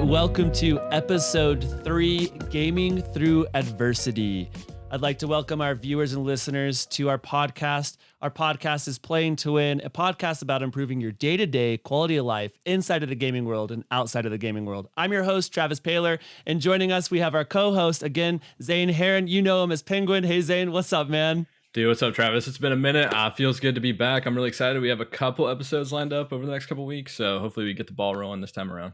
welcome to episode 3, Gaming Through Adversity. I'd like to welcome our viewers and listeners to our podcast. Our podcast is Playing to Win, a podcast about improving your day-to-day quality of life inside of the gaming world and outside of the gaming world. I'm your host, Travis Paylor, and joining us, we have our co-host, again, Zane Heron. You know him as Penguin. Hey, Zane, what's up, man? Dude, what's up, Travis? It's been a minute. Feels good to be back. I'm really excited. We have a couple episodes lined up over the next couple weeks, so hopefully we get the ball rolling this time around.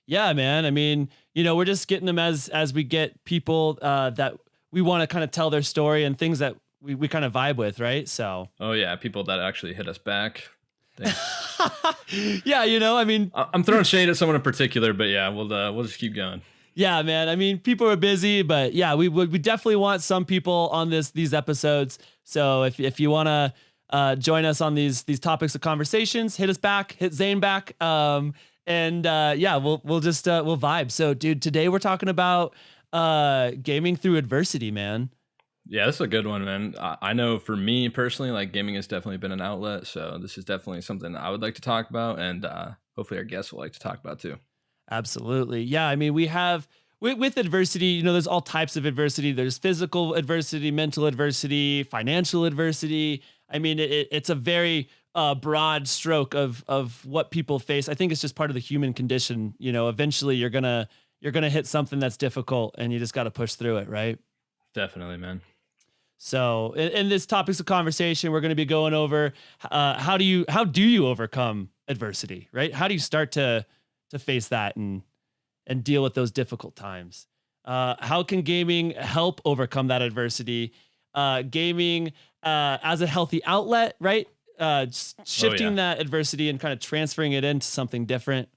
Yeah, man. I mean, we're just getting them as we get people that we want to kind of tell their story and things that we kind of vibe with, right? So. Oh yeah, people that actually hit us back. Yeah, I mean, I'm throwing shade at someone in particular, but yeah, we'll just keep going. Yeah, man. I mean, people are busy, but yeah, we definitely want some people on these episodes. So if you want to join us on these topics of conversations, hit us back, hit Zane back. Yeah, we'll vibe. So, dude, today we're talking about gaming through adversity, man. Yeah, this is a good one, man. I know for me personally, like, gaming has definitely been an outlet. So this is definitely something I would like to talk about, and hopefully our guests will like to talk about too. Absolutely. Yeah. I mean, we have with adversity, there's all types of adversity. There's physical adversity, mental adversity, financial adversity. I mean, it's a very broad stroke of what people face. I think it's just part of the human condition. Eventually you're gonna hit something that's difficult, and you just got to push through it, right? Definitely, man. So in this topics of conversation, we're going to be going over how do you overcome adversity, right? How do you start to face that and deal with those difficult times? How can gaming help overcome that adversity? Gaming as a healthy outlet, right? Shifting that adversity and kind of transferring it into something different.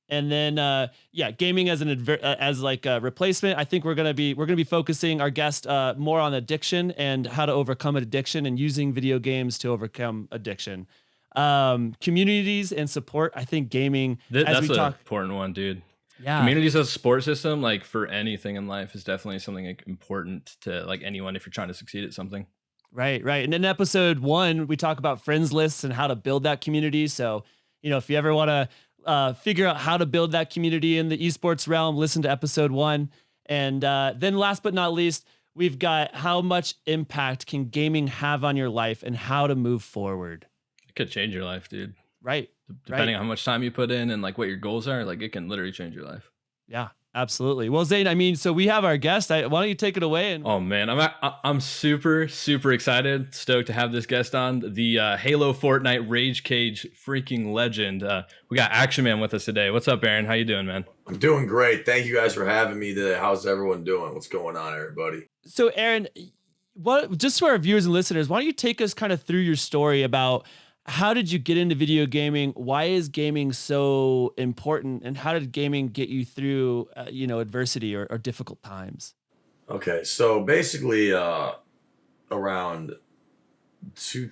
And then, gaming as a replacement. I think we're gonna be focusing our guest more on addiction and how to overcome addiction and using video games to overcome addiction. Communities and support. I think gaming. That's an important one, dude. Yeah, communities as a support system, like for anything in life, is definitely something like important to like anyone if you're trying to succeed at something. Right. And in episode 1, we talk about friends lists and how to build that community. So, if you ever want to figure out how to build that community in the esports realm, listen to episode 1. And then last but not least, we've got how much impact can gaming have on your life and how to move forward. It could change your life, dude. Right. Depending on how much time you put in and like what your goals are, like it can literally change your life. Yeah, absolutely. Well, Zane, I mean, so we have our guest. Why don't you take it away? Oh man, I'm super excited, stoked to have this guest on, the Halo Fortnite Rage Cage freaking legend. We got Action Man with us today. What's up, Aaron? How you doing, man? I'm doing great. Thank you guys for having me today. How's everyone doing? What's going on, everybody? So, Aaron, just for our viewers and listeners, why don't you take us kind of through your story about how did you get into video gaming? Why is gaming so important? And how did gaming get you through, adversity or difficult times? Okay, so basically, around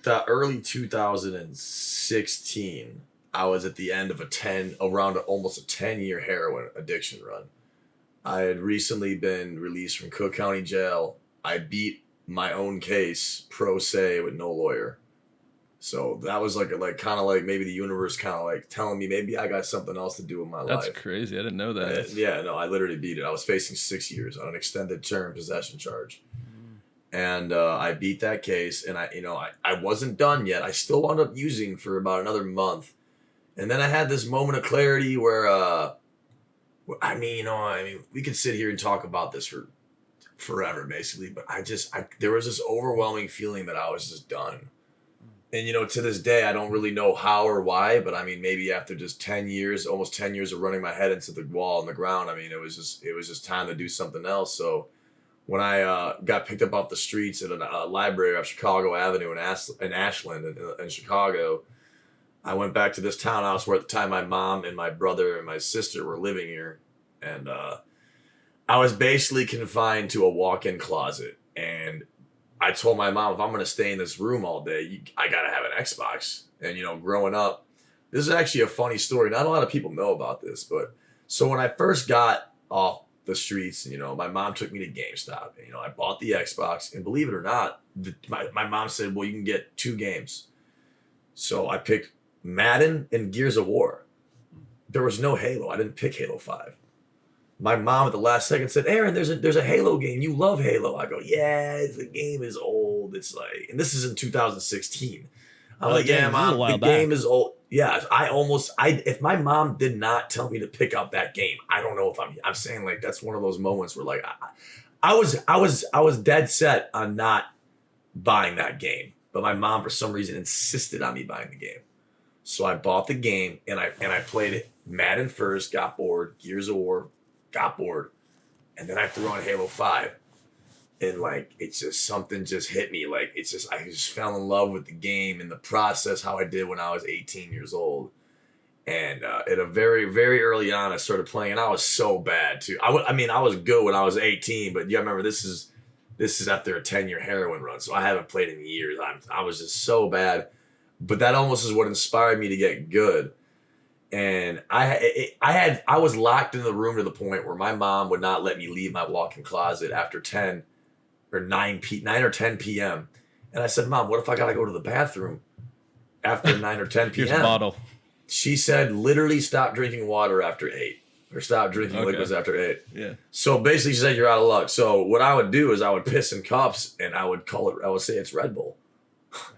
early 2016, I was at the end of almost a 10-year heroin addiction run. I had recently been released from Cook County Jail. I beat my own case pro se with no lawyer. So that was like kind of like maybe the universe kind of like telling me maybe I got something else to do with my life. That's crazy. I didn't know that. No, I literally beat it. I was facing 6 years on an extended term possession charge. And I beat that case, and I wasn't done yet. I still wound up using for about another month. And then I had this moment of clarity where we could sit here and talk about this for forever basically, but there was this overwhelming feeling that I was just done. And, to this day, I don't really know how or why, but I mean, maybe after just almost 10 years of running my head into the wall and the ground, I mean, it was just time to do something else. So when I got picked up off the streets at a library off Chicago Avenue in Ashland in Chicago, I went back to this townhouse where at the time my mom and my brother and my sister were living here. And I was basically confined to a walk-in closet. And I told my mom, if I'm going to stay in this room all day, I got to have an Xbox. And, growing up, this is actually a funny story. Not a lot of people know about this, but so when I first got off the streets, my mom took me to GameStop. And, I bought the Xbox, and believe it or not, my mom said, well, you can get 2 games. So I picked Madden and Gears of War. There was no Halo. I didn't pick Halo 5. my mom at the last second said, Aaron, there's a Halo game. You love Halo. I go, yeah, the game is old. It's like, and this is in 2016. I'm like, yeah, dang, this is a mom, while the back. game is old. Yeah, if my mom did not tell me to pick up that game, I don't know if I'm saying like that's one of those moments where like I was dead set on not buying that game, but my mom for some reason insisted on me buying the game. So I bought the game and I played it. Madden first, got bored. Gears of War, got bored, and then I threw on Halo 5. And like it's just something just hit me. Like it's just I just fell in love with the game and the process how I did when I was 18 years old. And at a very, very early on, I started playing, and I was so bad too. I mean, I was good when I was 18, but yeah, remember this is after a 10-year heroin run, so I haven't played in years. I was just so bad, but that almost is what inspired me to get good. And I was locked in the room to the point where my mom would not let me leave my walk-in closet after 10 or 9 or 10 p.m. And I said, Mom, what if I gotta go to the bathroom after 9 or 10 p.m.? Here's a bottle. She said, literally stop drinking water after 8 or stop drinking liquids after 8. Yeah. So basically she said, you're out of luck. So what I would do is I would piss in cups and I would say it's Red Bull.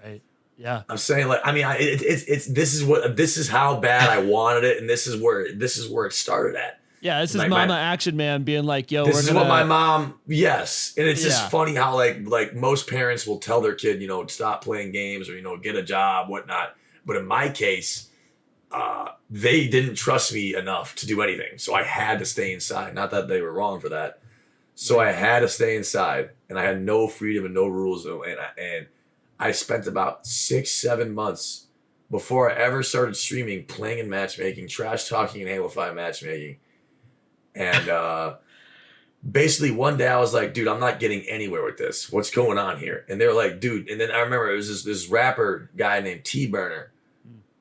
Right. Yeah. I'm saying like, I mean, this is how bad I wanted it. And this is where it started at. Yeah, this is Mama Action Man being like, yo, this is what my mom, yes. And it's just funny how like most parents will tell their kid, stop playing games or, get a job, whatnot. But in my case, they didn't trust me enough to do anything. So I had to stay inside. Not that they were wrong for that. So I had to stay inside and I had no freedom and no rules. And I spent about 6-7 months before I ever started streaming, playing in matchmaking, trash talking in Halo 5 matchmaking. And basically one day I was like, dude, I'm not getting anywhere with this. What's going on here? And they were like, dude. And then I remember it was this rapper guy named T-Burner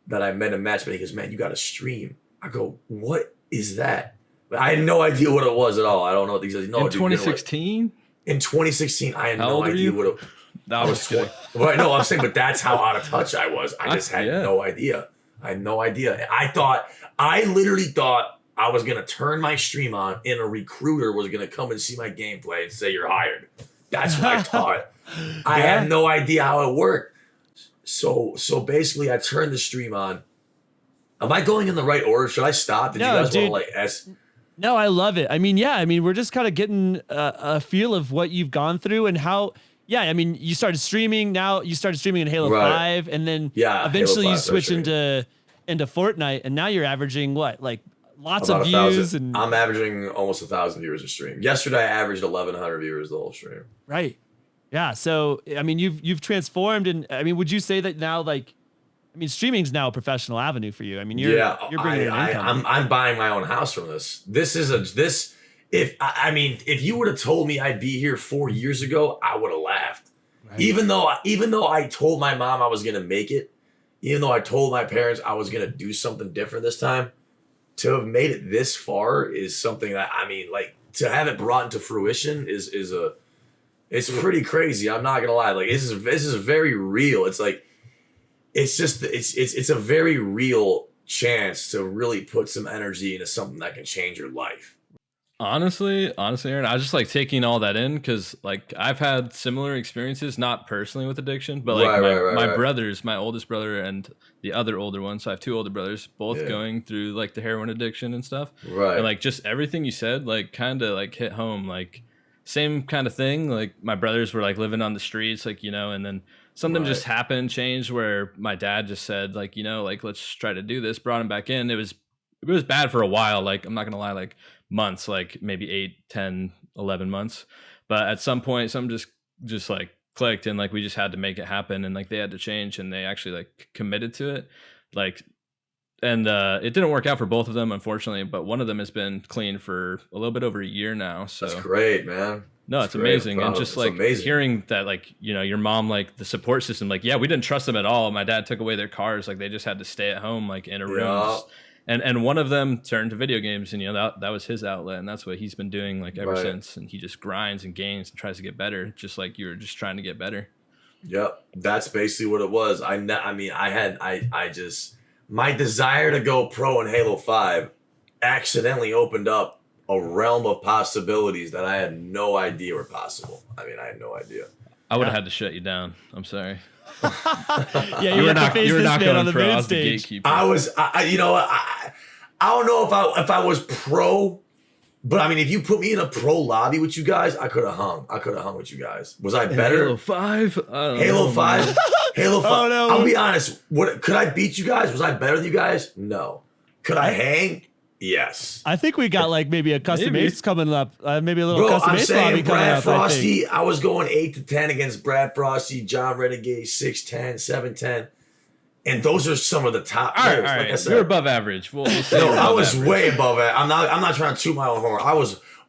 that I met in matchmaking. He goes, man, you got to stream. I go, what is that? But I had no idea what it was at all. I don't know what he says. No, in 2016? In 2016, I had How no old idea were what it I was kidding. Right, no, I'm saying, but that's how out of touch I was. I just had no idea. I had no idea. I literally thought I was going to turn my stream on and a recruiter was going to come and see my gameplay and say, you're hired. That's what I thought. I had no idea how it worked. So basically I turned the stream on. Am I going in the right order? Should I stop? Did you guys want to No, I love it. I mean, we're just kind of getting a feel of what you've gone through and how, you started streaming. Now you started streaming in Halo 5 and then eventually you switched into Fortnite and now you're averaging what? Like lots of views. And I'm averaging almost 1,000 viewers a stream. Yesterday I averaged 1,100 viewers the whole stream. Right. Yeah. So, you've transformed and would you say that now, streaming's now a professional avenue for you. You're bringing in income. I'm buying my own house from this. If you would have told me I'd be here 4 years ago, I would have laughed. Right. Even though I told my mom I was going to make it, even though I told my parents I was going to do something different this time, to have made it this far is something that, to have it brought into fruition it's pretty crazy. I'm not going to lie. Like this is very real. It's like, it's a very real chance to really put some energy into something that can change your life. Honestly, Aaron, I was just taking all that in because I've had similar experiences, not personally with addiction, but my brothers, my oldest brother and the other older one. So I have two older brothers, both going through the heroin addiction and stuff. Right. And just everything you said, kind of hit home. Same kind of thing. My brothers were living on the streets, and then something just happened, changed where my dad just said, let's try to do this, brought him back in. It was bad for a while. I'm not going to lie, months, maybe 8, 10, 11 months. But at some point, something just clicked and we just had to make it happen. And they had to change and they actually committed to it. And it didn't work out for both of them, unfortunately, but one of them has been clean for a little bit over a year now. So that's great, man. No, it's amazing. And just hearing that, your mom, the support system, we didn't trust them at all. My dad took away their cars. They just had to stay at home, in a room. And one of them turned to video games and, that was his outlet. And that's what he's been doing ever since. And he just grinds and games and tries to get better. Just like you were just trying to get better. Yep. That's basically what it was. My desire to go pro in Halo 5 accidentally opened up a realm of possibilities that I had no idea were possible. I mean, I had no idea. I would have had to shut you down. I'm sorry. Yeah, you were not. You were not going on the pro. I main was the stage. gatekeeper. I don't know if I was pro, but I mean, if you put me in a pro lobby with you guys, I could have hung. I could have hung with you guys. Was I better? Halo 5? Halo 5? Halo 5. Oh, no. I'll be honest. Could I beat you guys? Was I better than you guys? No. Could I hang? Yes. I think we got like maybe a custom Maybe. ace coming up. Maybe a little Bro, custom I'm ace lobby saying coming Brad up. I think. Frosty, I was going 8-10 against Brad Frosty, John Renegade, 6-10, 7-10. And those are some of the top All players. right. Like I said. You're above average. We'll say No, you're I above was average. way above it. I'm not trying to toot my own horn.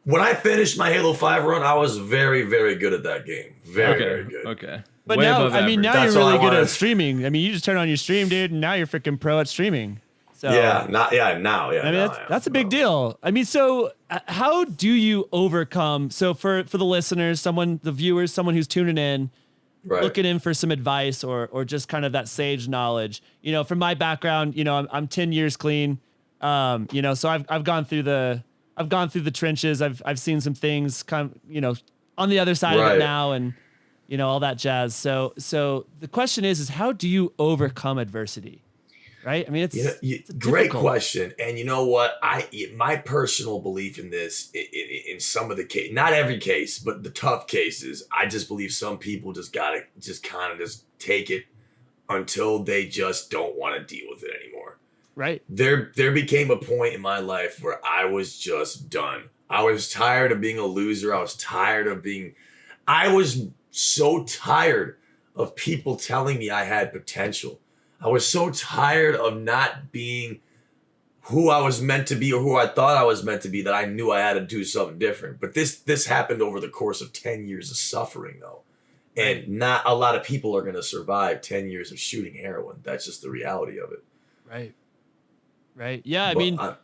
When I finished my Halo 5 run, I was very, very good at that game. Very good. Okay. But Way now, above I mean, average. now That's you're all I really good wanted. at streaming. I mean, you just turn on your stream, dude, and now you're freaking pro at streaming. So Now. I mean, that's a big deal. I mean, so how do you overcome? So for the listeners, the viewers, someone who's tuning in, Right. looking in for some advice or just kind of that sage knowledge. You know, from my background, you know, I'm 10 years clean. You know, so I've gone through the trenches. I've seen some things kind of, you know, on the other side of Right. it now, and you know, all that jazz. So the question is how do you overcome adversity? Right? I mean, it's great difficult. question. And you know what? My personal belief in this, in some of the case, not every case, but the tough cases, I just believe some people just gotta kind of take it until they just don't want to deal with it anymore. Right. There became a point in my life where I was just done. I was tired of being a loser. I was so tired of people telling me I had potential. I was so tired of not being who I was meant to be or who I thought I was meant to be that I knew I had to do something different. But this happened over the course of 10 years of suffering, though. And not a lot of people are going to survive 10 years of shooting heroin. That's just the reality of it. Right. Yeah. But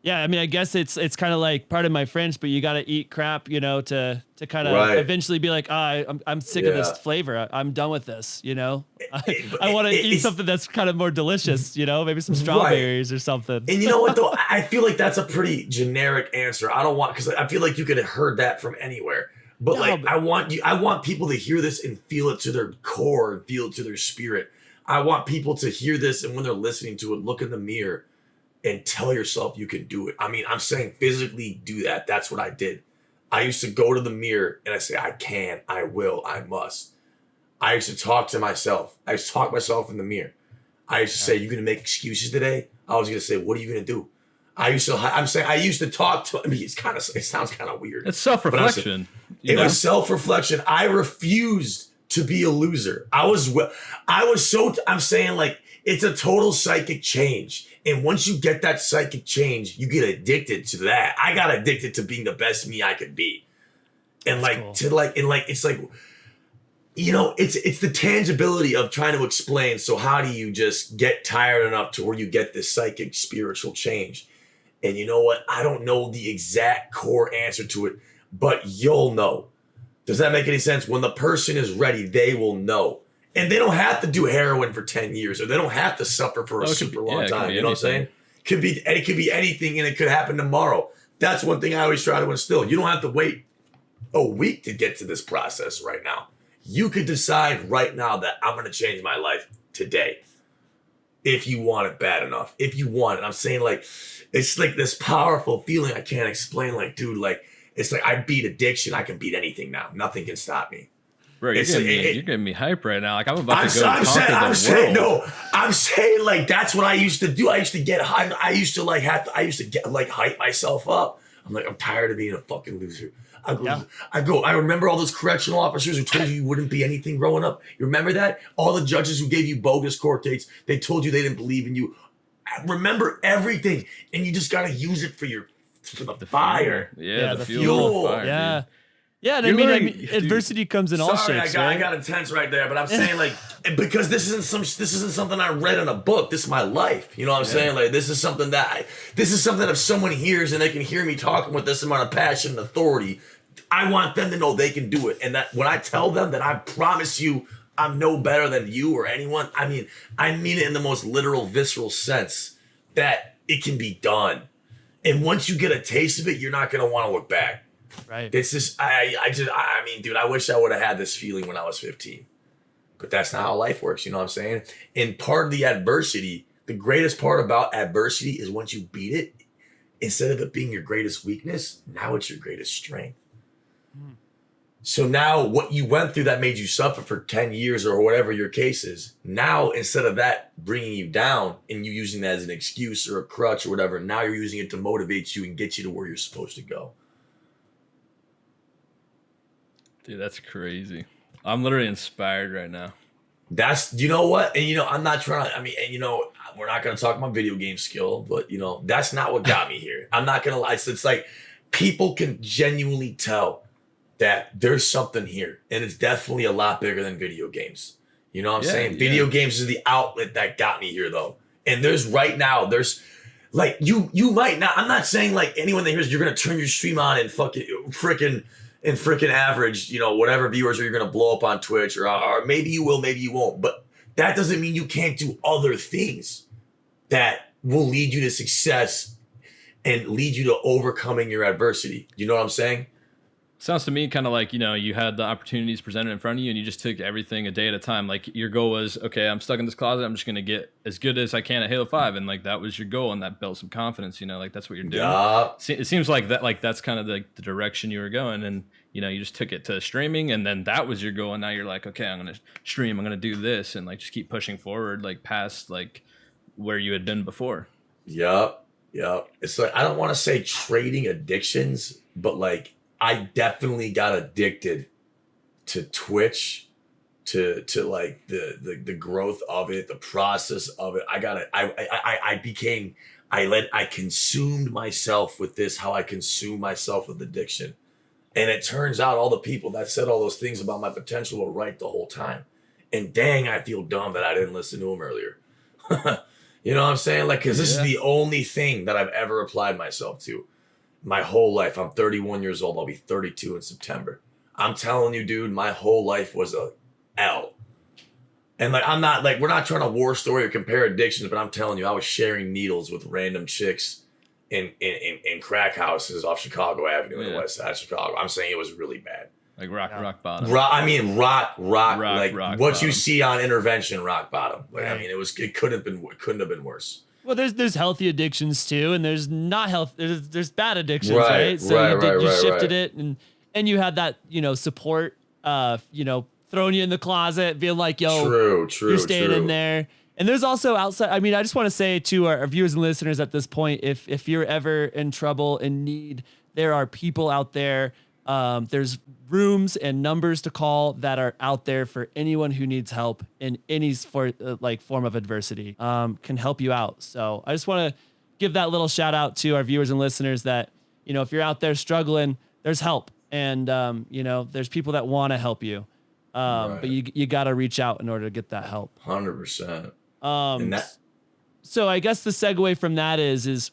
I mean, I guess it's kind of like, pardon my French, but you got to eat crap, you know, to kind of Right. eventually be like, I'm sick of this flavor. I'm done with this, you know. I want to eat something that's kind of more delicious, you know, maybe some strawberries or something. And you know what, though? I feel like that's a pretty generic answer. Because I feel like you could have heard that from anywhere. But I want people to hear this and feel it to their core and feel it to their spirit. I want people to hear this, and when they're listening to it, look in the mirror and tell yourself you can do it. I mean, I'm saying physically do that. That's what I did. I used to go to the mirror and I say, I can, I will, I must. I used to talk to myself. I used to talk myself in the mirror. I used to say, you going to make excuses today? I was going to say, what are you going to do? I used to talk to, I mean, it sounds kind of weird. It's self-reflection. It was self-reflection. I refused to be a loser. I'm saying, like, it's a total psychic change. And once you get that psychic change, you get addicted to that. I got addicted to being the best me I could be. And it's like, you know, it's the tangibility of trying to explain. So how do you just get tired enough to where you get this psychic spiritual change? And you know what? I don't know the exact core answer to it, but you'll know. Does that make any sense? When the person is ready, they will know. And they don't have to do heroin for 10 years, or they don't have to suffer for a super long time. You know what I'm saying? It could be anything, and it could happen tomorrow. That's one thing I always try to instill. You don't have to wait a week to get to this process right now. You could decide right now that I'm going to change my life today. If you want it bad enough. If you want it. I'm saying, like, it's like this powerful feeling I can't explain. Like, dude, like, it's like I beat addiction. I can beat anything now. Nothing can stop me. Bro, you're getting me hype right now. Like, I'm about to go conquer the world. I'm saying, like, that's what I used to do. I used to get hype. I used to hype myself up. I'm like, I'm tired of being a fucking loser. I remember all those correctional officers who told you wouldn't be anything growing up. You remember that? All the judges who gave you bogus court dates, they told you they didn't believe in you. I remember everything, and you just got to use it for the fire. Yeah, the fuel. Fire, yeah. Dude. Yeah, I mean, adversity comes in all shapes. I got intense right there, but I'm saying, like, because this isn't something I read in a book. This is my life. You know what I'm saying? Like, this is something if someone hears and they can hear me talking with this amount of passion and authority, I want them to know they can do it. And that when I tell them that I promise you I'm no better than you or anyone, I mean it in the most literal, visceral sense that it can be done. And once you get a taste of it, you're not gonna want to look back. Right. This is I mean, dude, I wish I would have had this feeling when I was 15. But that's not how life works, you know what I'm saying? And part of the adversity, the greatest part about adversity is once you beat it, instead of it being your greatest weakness, now it's your greatest strength. So now what you went through that made you suffer for 10 years or whatever your case is, now instead of that bringing you down and you using that as an excuse or a crutch or whatever, now you're using it to motivate you and get you to where you're supposed to go. Dude, that's crazy. I'm literally inspired right now. That's, you know what? And, you know, I'm not trying to, I mean, and, you know, we're not going to talk about video game skill, but, you know, that's not what got me here. I'm not going to lie. So it's like people can genuinely tell that there's something here, and it's definitely a lot bigger than video games. You know what I'm saying? Video games is the outlet that got me here, though. And there's like you might not. I'm not saying like anyone that hears you're gonna turn your stream on and freaking average, you know, whatever viewers, or you're gonna blow up on Twitch, or maybe you will, maybe you won't. But that doesn't mean you can't do other things that will lead you to success and lead you to overcoming your adversity. You know what I'm saying? Sounds to me kind of like, you know, you had the opportunities presented in front of you and you just took everything a day at a time. Like your goal was, okay, I'm stuck in this closet. I'm just going to get as good as I can at Halo 5. And like, that was your goal, and that built some confidence, you know, like that's what you're doing. Yeah. It seems like that, like that's kind of the direction you were going, and, you know, you just took it to streaming, and then that was your goal. And now you're like, okay, I'm going to stream, I'm going to do this, and like, just keep pushing forward, like past like where you had been before. Yep. It's like, I don't want to say trading addictions, but like, I definitely got addicted to Twitch, to like the growth of it, the process of it. I consumed myself with this, how I consume myself with addiction. And it turns out all the people that said all those things about my potential were right the whole time. And dang, I feel dumb that I didn't listen to them earlier. You know what I'm saying? Like, cause this is the only thing that I've ever applied myself to. My whole life. I'm 31 years old. I'll be 32 in September. I'm telling you, dude, my whole life was a L. And like, I'm not like, we're not trying to war story or compare addictions, but I'm telling you, I was sharing needles with random chicks in crack houses off Chicago Avenue in the west side of Chicago. I'm saying it was really bad. Like rock bottom. Rock rock what bottom. you see on Intervention, rock bottom. Like, I mean, it couldn't have been worse. Well, there's healthy addictions too, and there's not health. There's bad addictions, right? So you shifted it, and you had that, you know, support, you know, throwing you in the closet, being like, yo, you're staying in there. And there's also outside. I mean, I just want to say to our viewers and listeners at this point, if you're ever in trouble, in need, there are people out there. There's rooms and numbers to call that are out there for anyone who needs help in any form of adversity, can help you out. So I just want to give that little shout out to our viewers and listeners that, you know, if you're out there struggling, there's help, and, you know, there's people that want to help you. But you got to reach out in order to get that help. 100%. So I guess the segue from that is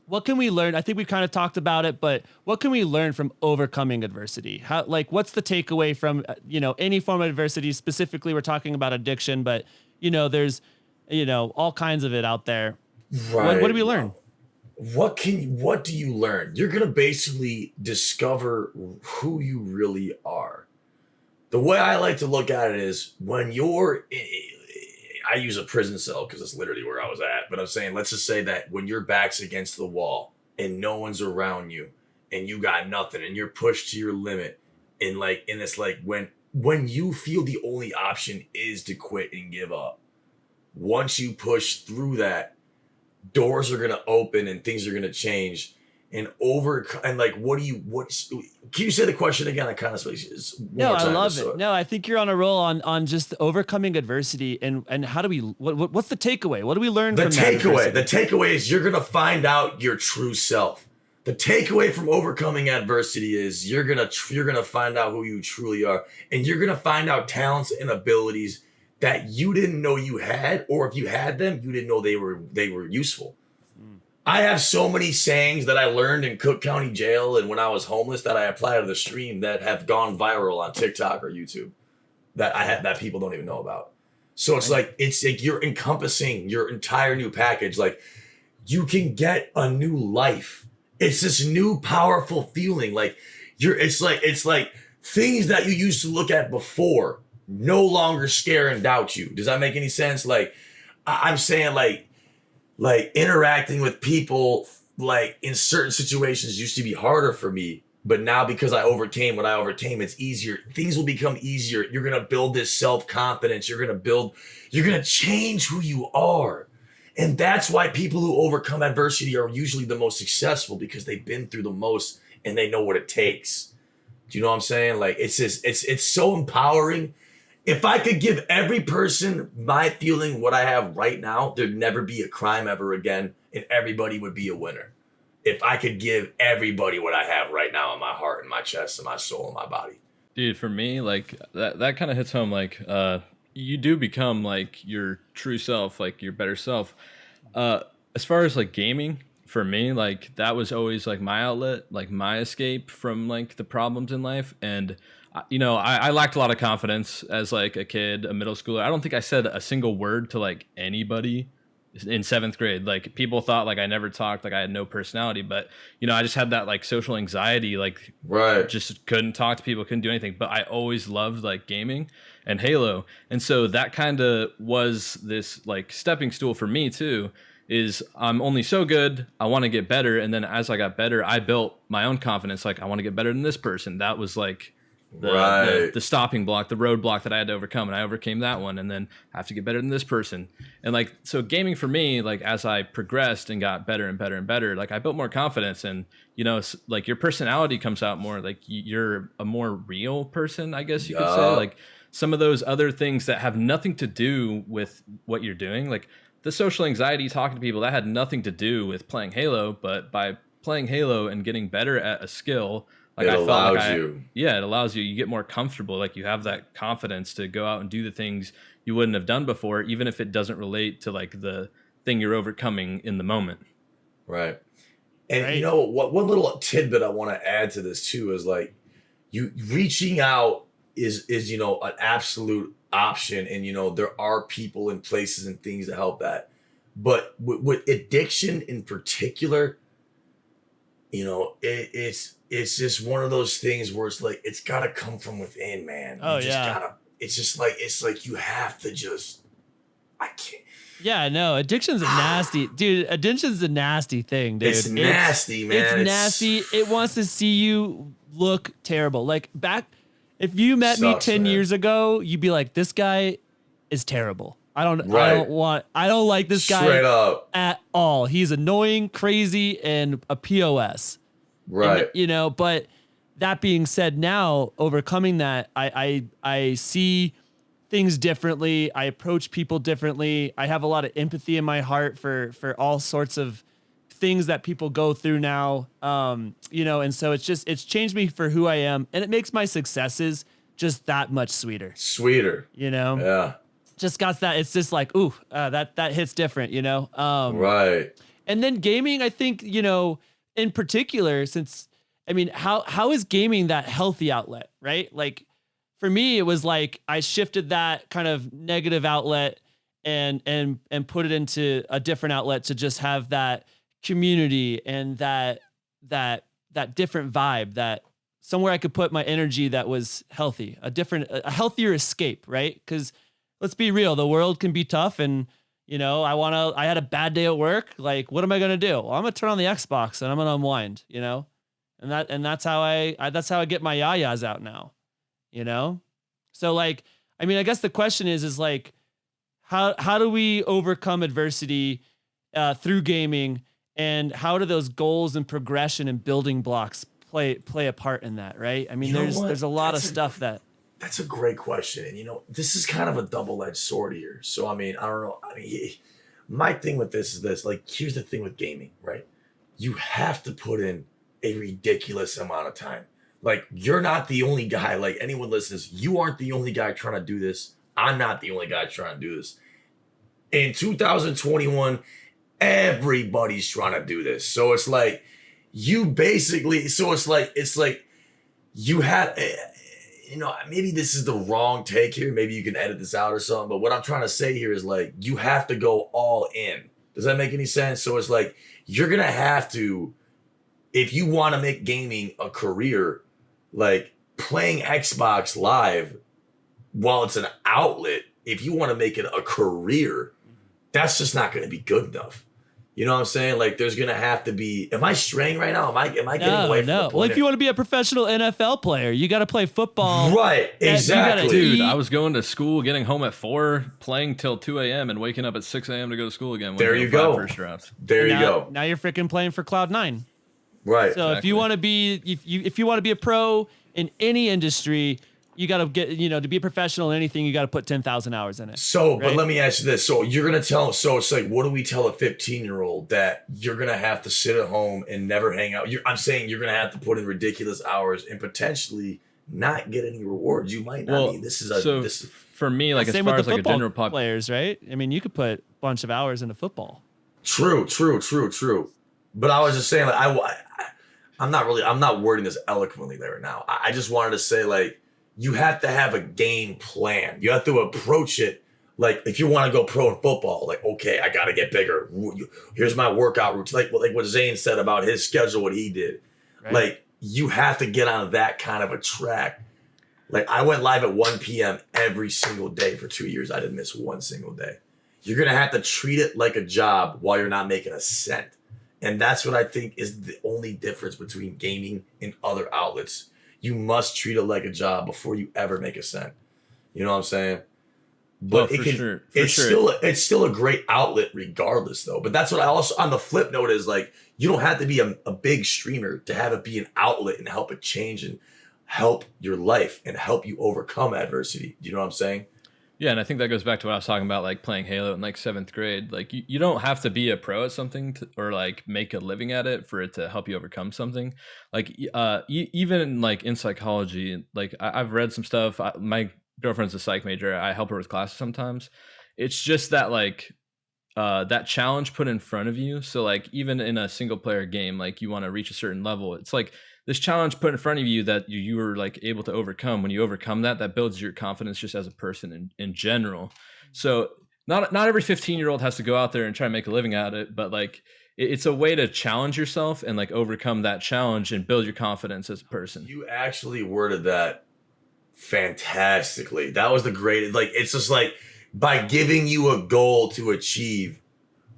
what can we learn? I think we kind of talked about it, but what can we learn from overcoming adversity? What's the takeaway from, you know, any form of adversity? Specifically, we're talking about addiction, but, you know, there's, you know, all kinds of it out there. Right. What do we learn? What do you learn? You're going to basically discover who you really are. The way I like to look at it is when I use a prison cell because it's literally where I was at. But I'm saying, let's just say that when your back's against the wall and no one's around you and you got nothing and you're pushed to your limit, and it's like when you feel the only option is to quit and give up, once you push through that, doors are going to open and things are going to change. And can you say the question again? I kind of No, I love it. No, I think you're on a roll on just overcoming adversity and how do we, what's the takeaway? What do we learn from that? The takeaway is you're going to find out your true self. The takeaway from overcoming adversity is you're going to find out who you truly are, and you're going to find out talents and abilities that you didn't know you had, or if you had them, you didn't know they were useful. I have so many sayings that I learned in Cook County Jail and when I was homeless that I apply to the stream that have gone viral on TikTok or YouTube that people don't even know about. So it's like you're encompassing your entire new package. Like you can get a new life. It's this new powerful feeling. Like it's like things that you used to look at before no longer scare and doubt you. Does that make any sense? Like I'm saying like interacting with people like in certain situations used to be harder for me. But now because I overcame what I overcame, it's easier. Things will become easier. You're going to build this self-confidence. You're going to change who you are. And that's why people who overcome adversity are usually the most successful, because they've been through the most and they know what it takes. Do you know what I'm saying? Like it's so empowering. If I could give every person my feeling what I have right now, there'd never be a crime ever again, and everybody would be a winner. If I could give everybody what I have right now in my heart and my chest and my soul and my body. Dude, for me, like that kind of hits home. Like, you do become like your true self, like your better self. As far as like gaming, for me, like that was always like my outlet, like my escape from like the problems in life. And I lacked a lot of confidence as like a kid, a middle schooler. I don't think I said a single word to like anybody in 7th grade. Like people thought like I never talked, like I had no personality, but I just had that like social anxiety, like Right. just couldn't talk to people, couldn't do anything. But I always loved like gaming and Halo. And so that kind of was this like stepping stool for me too, is I'm only so good, I want to get better. And then as I got better, I built my own confidence. Like I want to get better than this person. That was like the stopping block, the roadblock that I had to overcome, and I overcame that one. And then I have to get better than this person. And like, so gaming for me, like as I progressed and got better and better and better, like I built more confidence, and like your personality comes out more, like you're a more real person, I guess you could say. Like some of those other things that have nothing to do with what you're doing, like the social anxiety, talking to people, that had nothing to do with playing Halo. But by playing Halo and getting better at a skill, like it allows you. Yeah, it allows you. You get more comfortable. Like you have that confidence to go out and do the things you wouldn't have done before, even if it doesn't relate to like the thing you're overcoming in the moment. Right. And what one little tidbit I want to add to this too is like you reaching out is an absolute option, and there are people and places and things to help that. But with addiction in particular, it's just one of those things where it's like it's gotta come from within, man. It's like you have to just, I can't. Yeah, no, addiction's a nasty, dude. Addiction's a nasty thing, dude. It's nasty, man. It's nasty. It wants to see you look terrible. Like if you met me 10 years ago, you'd be like, this guy is terrible. I don't like this guy straight up at all. He's annoying, crazy, and a POS. Right. And, but that being said, now overcoming that, I see things differently. I approach people differently. I have a lot of empathy in my heart for all sorts of things that people go through now. And so it's changed me for who I am, and it makes my successes just that much sweeter. Yeah. Just got that. It's just like, ooh, that hits different, Right. And then gaming, I think, in particular, since, how is gaming that healthy outlet, right? Like for me, it was like, I shifted that kind of negative outlet and put it into a different outlet to just have that community and that different vibe, that somewhere I could put my energy that was healthy, a healthier escape, right? Because let's be real, the world can be tough, and I had a bad day at work. Like, what am I gonna do? Well, I'm gonna turn on the Xbox and I'm gonna unwind, and that's how I get my yayas out now, So like, I guess the question is like, how do we overcome adversity through gaming, and how do those goals and progression and building blocks play a part in that, right? There's a lot of stuff that. That's a great question. And, this is kind of a double-edged sword here. So, I don't know. My thing with this is this. Like, here's the thing with gaming, right? You have to put in a ridiculous amount of time. Like, you're not the only guy. Like, anyone listens, you aren't the only guy trying to do this. I'm not the only guy trying to do this. In 2021, everybody's trying to do this. So, it's like, you had... maybe this is the wrong take here. Maybe you can edit this out or something. But what I'm trying to say here is like, you have to go all in. Does that make any sense? So it's like, you're going to have to, if you want to make gaming a career, like playing Xbox Live, while it's an outlet, if you want to make it a career, that's just not going to be good enough. You know what I'm saying? Like, there's going to have to be, am I straying right now? Am I getting away from the point? Well, if you want to be a professional NFL player, you got to play football. Right, exactly. Dude, I was going to school, getting home at 4, playing till 2 a.m. and waking up at 6 a.m. to go to school again. There you go. First drafts. There you go. Now you're freaking playing for Cloud9. Right. So if you want to be, if you want to be a pro in any industry, you got to get, to be a professional in anything, you got to put 10,000 hours in it. So, right? But let me ask you this. So you're going to tell, so it's like, what do we tell a 15-year-old that you're going to have to sit at home and never hang out? I'm saying you're going to have to put in ridiculous hours and potentially not get any rewards. You might not. For me, like, as same far with as like a general players, right? I mean, you could put a bunch of hours into football. True. But I was just saying, like, I'm not wording this eloquently there now. I just wanted to say, like, you have to have a game plan. You have to approach it like, if you want to go pro in football, like, okay, I got to get bigger. Here's my workout routine. Like what Zane said about his schedule, what he did. Right. Like, you have to get on that kind of a track. Like, I went live at 1 p.m. every single day for 2 years. I didn't miss one single day. You're going to have to treat it like a job while you're not making a cent. And that's what I think is the only difference between gaming and other outlets. You must treat it like a job before you ever make a cent. You know what I'm saying? But it's still a great outlet regardless, though. But that's what I also, on the flip note, is like, you don't have to be a big streamer to have it be an outlet and help it change and help your life and help you overcome adversity. Do you know what I'm saying? Yeah, and I think that goes back to what I was talking about, like playing Halo in like 7th grade. Like, you don't have to be a pro at something or like make a living at it for it to help you overcome something. Like, even like in psychology, like I've read some stuff. My girlfriend's a psych major. I help her with classes sometimes. It's just that, like, that challenge put in front of you. So like, even in a single player game, like, you want to reach a certain level. It's like this challenge put in front of you that you were like able to overcome. When you overcome that builds your confidence just as a person in general. So not every 15-year-old has to go out there and try to make a living at it, but like, it's a way to challenge yourself and like overcome that challenge and build your confidence as a person. You actually worded that fantastically. That was the greatest. Like, it's just like, by giving you a goal to achieve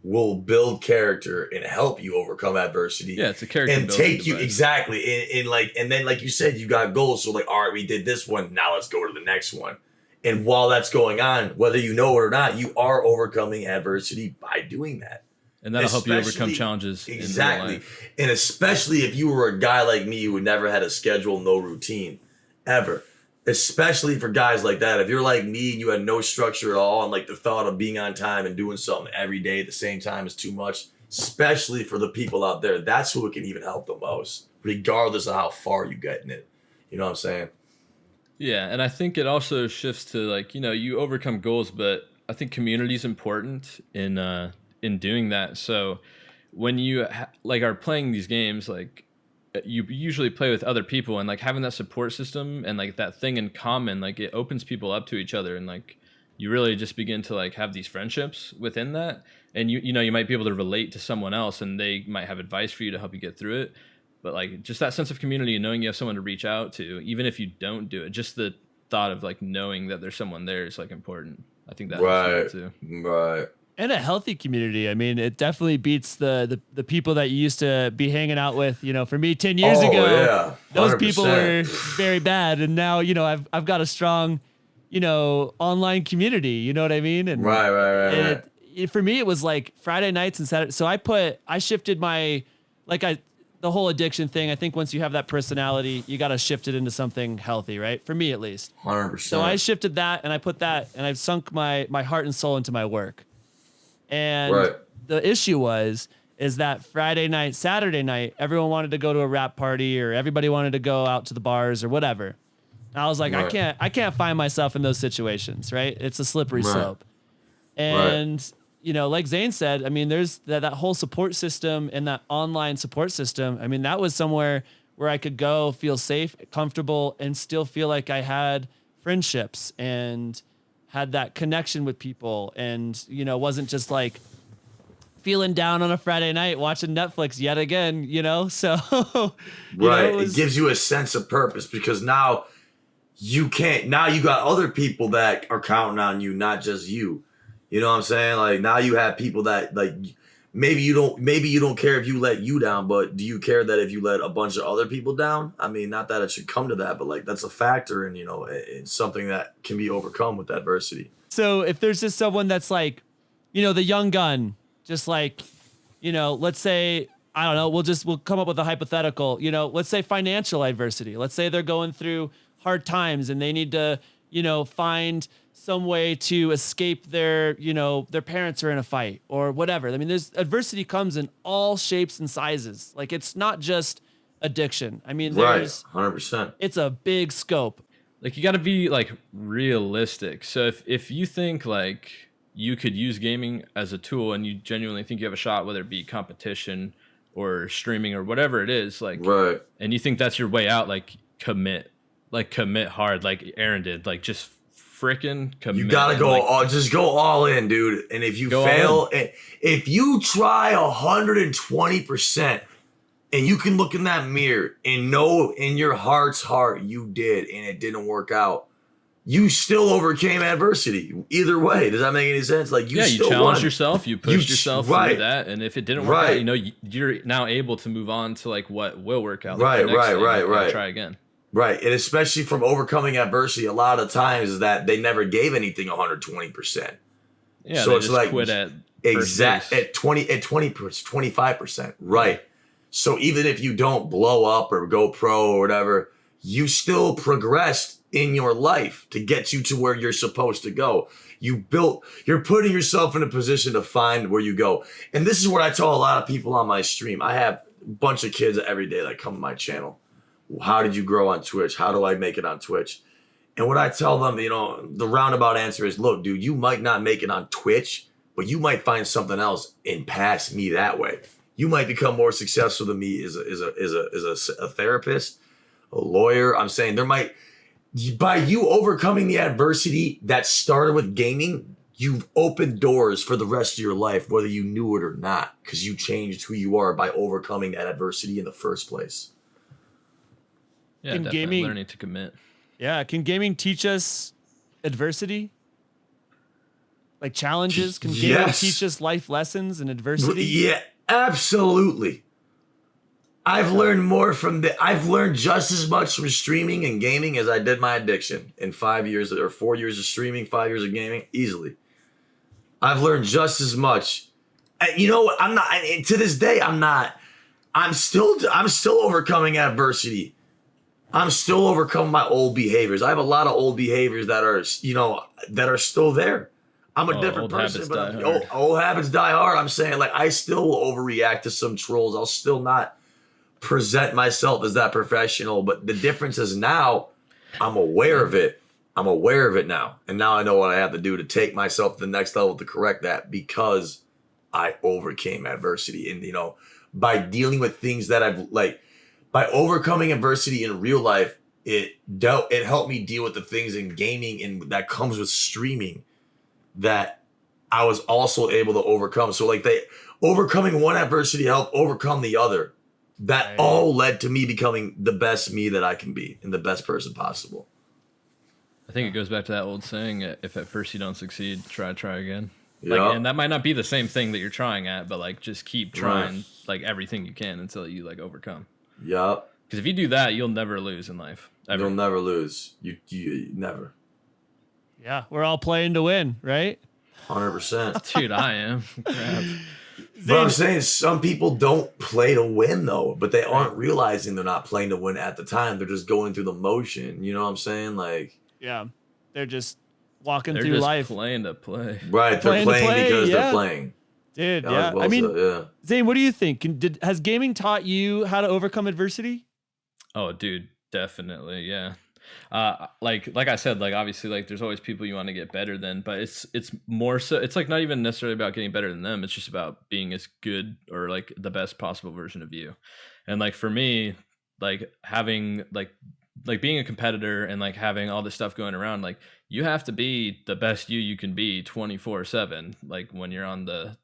will build character and help you overcome adversity. Yeah, it's a character and take you device. Exactly. And then, like you said, you got goals. So like, all right, we did this one. Now let's go to the next one. And while that's going on, whether you know it or not, you are overcoming adversity by doing that. And that'll help you overcome challenges. Exactly. In real life. And especially if you were a guy like me who never had a schedule, no routine, ever. Especially for guys like that. If you're like me and you had no structure at all, and like the thought of being on time and doing something every day at the same time is too much, especially for the people out there, that's who it can even help the most, regardless of how far you get in it. You know what I'm saying? Yeah, and I think it also shifts to, like, you overcome goals, but I think community is important in doing that. So when you are playing these games, like, you usually play with other people, and like having that support system and like that thing in common, like, it opens people up to each other, and like, you really just begin to like have these friendships within that. And you might be able to relate to someone else, and they might have advice for you to help you get through it. But like, just that sense of community and knowing you have someone to reach out to, even if you don't do it, just the thought of like knowing that there's someone there is like important. I think that helps too. Right. And a healthy community. I mean, it definitely beats the people that you used to be hanging out with. For me, 10 years ago, yeah. those people were very bad. And now, I've got a strong, online community. You know what I mean? And right. For me, it was like Friday nights and Saturday. So I shifted the whole addiction thing. I think once you have that personality, you got to shift it into something healthy, right? For me, at least. 100%. So I shifted that, and I put that, and I've sunk my heart and soul into my work. And the issue is that Friday night, Saturday night, everyone wanted to go to a rap party, or everybody wanted to go out to the bars or whatever. And I was like, I can't find myself in those situations, right? It's a slippery slope. And, like Zane said, I mean, there's that whole support system and that online support system. I mean, that was somewhere where I could go, feel safe, comfortable, and still feel like I had friendships and had that connection with people, and wasn't just like feeling down on a Friday night watching Netflix yet again, so Right. it It gives you a sense of purpose because now you got other people that are counting on you, not just you. You know what I'm saying? Like now you have people that like maybe you don't care if you let you down, but do you care that if you let a bunch of other people down? I mean, not that it should come to that, but like that's a factor and it's something that can be overcome with adversity. So if there's just someone that's like, the young gun, just like, let's say, I don't know, we'll come up with a hypothetical, let's say financial adversity. Let's say they're going through hard times and they need to, find some way to escape their parents are in a fight or whatever. I mean, there's adversity comes in all shapes and sizes. Like it's not just addiction. I mean, there's 100%. It's a big scope. Like you got to be like realistic. So if you think like you could use gaming as a tool and you genuinely think you have a shot, whether it be competition or streaming or whatever it is, like, right. And you think that's your way out, like commit hard, like Aaron did, like just freaking commit. You gotta go just go all in, dude. And if you fail, if you try 120%, and you can look in that mirror and know in your heart's heart you did, and it didn't work out, you still overcame adversity. Either way, does that make any sense? Like you challenged yourself, you pushed yourself through that, and if it didn't work out, you're now able to move on to like what will work out. Right. Try again. Right, and especially from overcoming adversity, a lot of times is that they never gave anything 120%. Yeah, so it's like quit at 25%. Right. So even if you don't blow up or go pro or whatever, you still progressed in your life to get you to where you're supposed to go. You're putting yourself in a position to find where you go. And this is what I tell a lot of people on my stream. I have a bunch of kids every day that come to my channel. How did you grow on Twitch? How do I make it on Twitch? And what I tell them, the roundabout answer is, look, dude, you might not make it on Twitch, but you might find something else and pass me that way. You might become more successful than me as a therapist, a lawyer. I'm saying by you overcoming the adversity that started with gaming, you've opened doors for the rest of your life, whether you knew it or not, because you changed who you are by overcoming that adversity in the first place. Yeah, definitely learning to commit. Yeah, can gaming teach us adversity? Like challenges? Can gaming teach us life lessons and adversity? Yeah, absolutely. I've learned just as much from streaming and gaming as I did my addiction in 5 years or 4 years of streaming, 5 years of gaming, easily. I've learned just as much. And you know what? To this day, I'm still overcoming adversity. I'm still overcoming my old behaviors. I have a lot of old behaviors that are still there. I'm a different person, but old habits die hard. I'm saying, like, I still will overreact to some trolls. I'll still not present myself as that professional, but the difference is now I'm aware of it. I'm aware of it now. And now I know what I have to do to take myself to the next level to correct that, because I overcame adversity. And, by dealing with things that by overcoming adversity in real life, it helped me deal with the things in gaming and that comes with streaming that I was also able to overcome. So like overcoming one adversity helped overcome the other. That all led to me becoming the best me that I can be and the best person possible. I think it goes back to that old saying, if at first you don't succeed, try again. Yeah. And that might not be the same thing that you're trying at, but like just keep trying like everything you can until you like overcome. Yep. Because if you do that, you'll never lose in life. Ever. You'll never lose. You never. Yeah, we're all playing to win, right? 100%. Dude, I am. Crap. But I'm saying some people don't play to win, though, but they aren't realizing they're not playing to win at the time. They're just going through the motion. You know what I'm saying? Like, yeah, they're just walking through life. Playing to play. Right, they're playing because they're playing. Dude, yeah. I mean, Zane, what do you think? Has gaming taught you how to overcome adversity? Oh, dude, definitely, yeah. Like I said, like obviously, like there's always people you want to get better than, but it's more so. It's like not even necessarily about getting better than them. It's just about being as good or like the best possible version of you. And like for me, like having like being a competitor and like having all this stuff going around, like you have to be the best you can be 24/7. Like when you're on the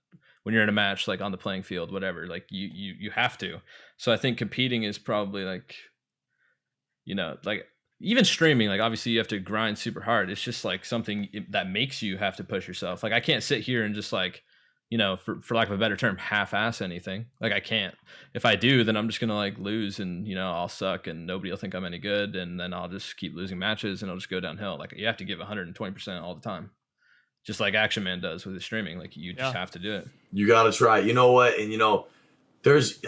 when you're in a match, like on the playing field, whatever, like you have to. So I think competing is probably like, like even streaming, like obviously you have to grind super hard. It's just like something that makes you have to push yourself. Like I can't sit here and just like, for lack of a better term, half-ass anything. Like I can't. If I do, then I'm just gonna like lose, and I'll suck, and nobody will think I'm any good, and then I'll just keep losing matches, and I'll just go downhill. Like you have to give 120% all the time, just like Action Man does with his streaming. Like you just have to do it. You gotta try. You know what? And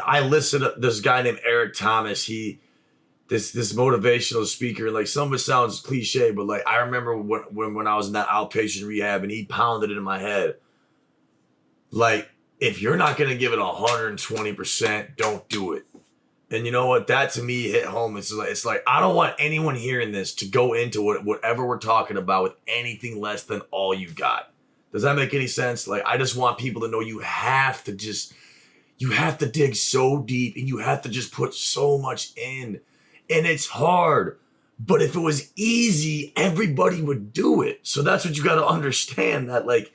I listen to this guy named Eric Thomas. This motivational speaker. Like some of it sounds cliche, but like I remember when I was in that outpatient rehab, and he pounded it in my head. Like, if you're not going to give it 120%, don't do it. And you know what? That to me hit home. It's like I don't want anyone hearing this to go into whatever we're talking about with anything less than all you got. Does that make any sense? Like, I just want people to know you have to dig so deep, and you have to just put so much in. And it's hard. But if it was easy, everybody would do it. So that's what you got to understand, that like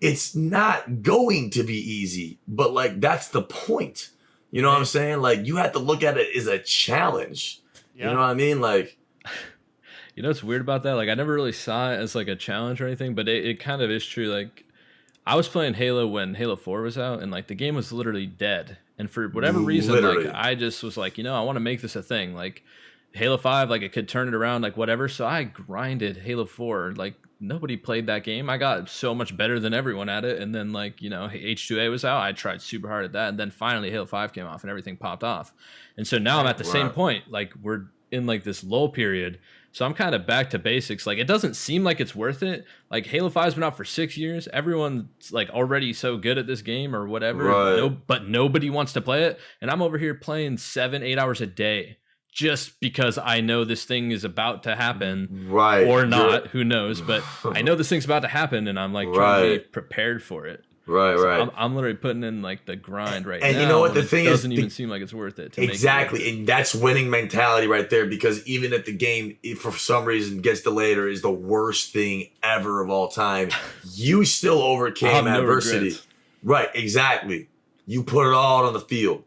it's not going to be easy, but like that's the point. You know what I'm saying? Like you have to look at it as a challenge. Yeah. You know what I mean? Like, what's weird about that? Like I never really saw it as like a challenge or anything, but it kind of is true. Like I was playing Halo when Halo 4 was out, and like the game was literally dead. And for whatever reason, like I just was like, I want to make this a thing. Like Halo 5, like it could turn it around, like whatever. So I grinded Halo 4, like nobody played that game. I got so much better than everyone at it. And then like, H2A was out. I tried super hard at that. And then finally Halo 5 came off and everything popped off. And so now I'm at the same point. Like we're in like this lull period. So I'm kind of back to basics. Like it doesn't seem like it's worth it. Like Halo 5's been out for 6 years. Everyone's like already so good at this game or whatever. Right. But nobody wants to play it. And I'm over here playing 7-8 hours a day, just because I know this thing is about to happen, right? Or not, who knows? But I know this thing's about to happen, and I'm like trying to be prepared for it. Right, so right. I'm literally putting in like the grind right now. And you know what the thing is? It doesn't even seem like it's worth it. Exactly, and that's winning mentality right there. Because even if the game, if for some reason gets delayed or is the worst thing ever of all time, you still overcame adversity. Right, exactly. You put it all on the field.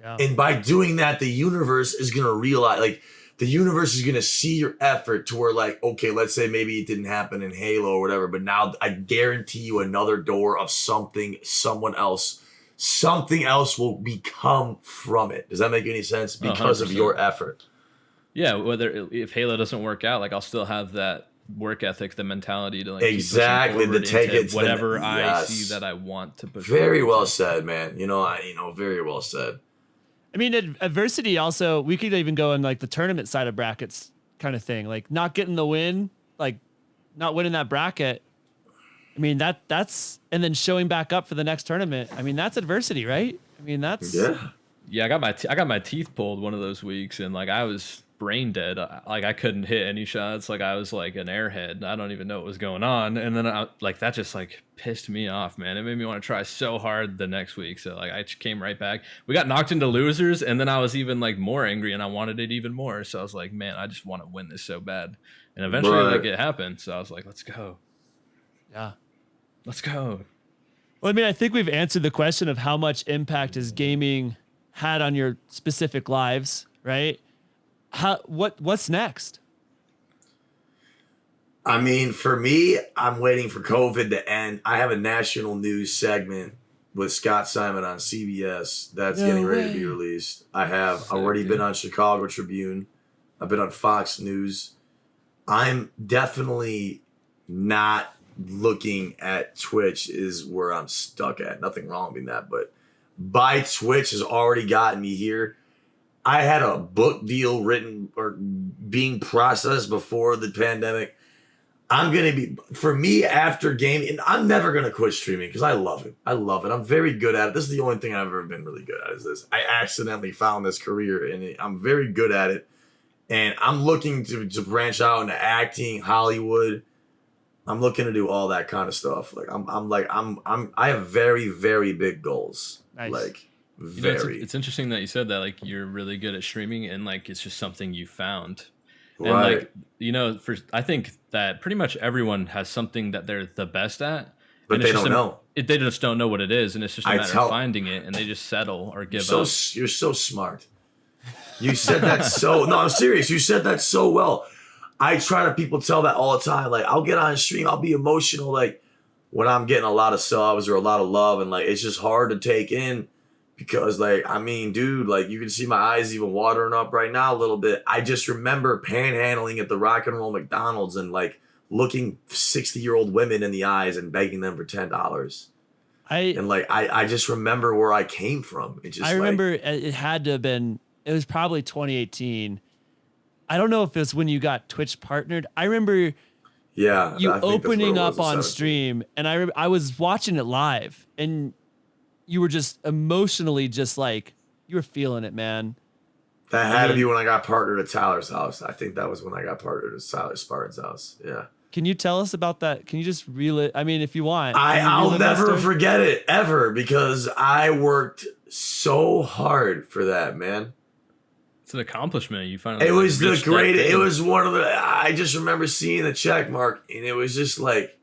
Yeah. And by doing that, the universe is going to realize, like, the universe is going to see your effort to where, like, okay, let's say maybe it didn't happen in Halo or whatever, but now I guarantee you another door of something else will become from it. Does that make any sense? Because 100%. Of your effort. Yeah, if Halo doesn't work out, like, I'll still have that work ethic, the mentality to like exactly to take it to whatever I see that I want to push. Very well said, man. Very well said. I mean, adversity also, we could even go in like the tournament side of brackets kind of thing, like not getting the win, like not winning that bracket. I mean, that's, and then showing back up for the next tournament. I mean, that's adversity, right? I mean, that's. Yeah. I got my teeth pulled one of those weeks, and like I was brain dead. Like I couldn't hit any shots. Like I was like an airhead. I don't even know what was going on. And then that just like pissed me off, man. It made me want to try so hard the next week. So like I came right back. We got knocked into losers, and then I was even like more angry, and I wanted it even more. So I was like, man, I just want to win this so bad. And eventually like it happened. So I was like, let's go. Yeah. Let's go. Well, I mean, I think we've answered the question of how much impact has gaming had on your specific lives, right? What's next? I mean, for me, I'm waiting for COVID to end. I have a national news segment with Scott Simon on CBS that's getting ready to be released. I have already been on Chicago Tribune. I've been on Fox News. I'm definitely not looking at Twitch is where I'm stuck at. Nothing wrong with that, but by Twitch has already gotten me here. I had a book deal written or being processed before the pandemic. I'm going to be, for me, after gaming, and I'm never going to quit streaming because I love it. I'm very good at it. This is the only thing I've ever been really good at is this. I accidentally found this career, and I'm very good at it. And I'm looking to branch out into acting, Hollywood. I'm looking to do all that kind of stuff. Like I have very, very big goals. Nice. Like, it's interesting that you said that, like you're really good at streaming and like it's just something you found. And right. like, I think that pretty much everyone has something that they're the best at. But And they it's just don't know. They just don't know what it is, and it's just a I matter tell- of finding it, and they just settle or give So up. you're so smart. You said that so. No, I'm serious. You said that so well. I try to people tell that all the time. Like I'll get on stream, I'll be emotional. Like when I'm getting a lot of subs or a lot of love, and like it's just hard to take in because like I mean, dude, like you can see my eyes even watering up right now a little bit. I just remember panhandling at the Rock and Roll McDonald's and like looking 60-year-old women in the eyes and begging them for $10. And like I just remember where I came from. It just I remember it had to have been. It was probably 2018. I don't know if it was when you got Twitch partnered. I remember yeah, you I think that's what opening it was up in on 17. stream, and I was watching it live, and you were just emotionally just like you were feeling it, man. That had to be when I got partnered at Tyler's house. I think that was when I got partnered at Tyler Spartan's house. Yeah. Can you tell us about that? Can you just reel it? I mean, if you want. I'll never forget it ever because I worked so hard for that, man. It's an accomplishment. You finally. It was the reached that greatest. It thing. was one of the. I just remember seeing the check mark, and it was just like,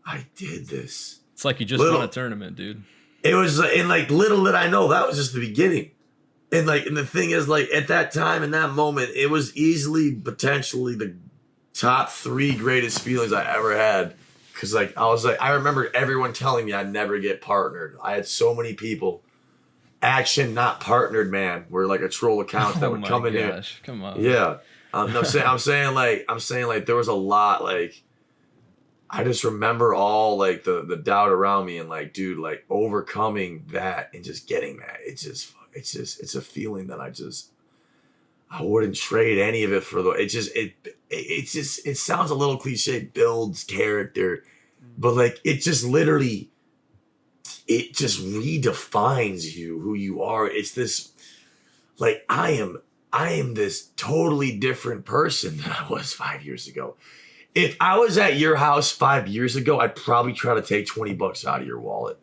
I did this. It's like you just won a tournament, dude. It was, and like little did I know that was just the beginning. And like, and the thing is, like at that time, in that moment, it was easily potentially the top 3 greatest feelings I ever had. Cause like I was like, I remember everyone telling me I'd never get partnered. I had so many people. Action not partnered, man. Were like a troll account that would come in here. Come on. Yeah. I'm saying like there was a lot like I just remember all like the doubt around me and like dude like overcoming that and just getting that. It's a feeling that I wouldn't trade any of it for the it sounds a little cliche, builds character, but like it just literally it just redefines you, who you are. It's this like I am this totally different person than I was 5 years ago. If I was at your house 5 years ago, I'd probably try to take $20 out of your wallet.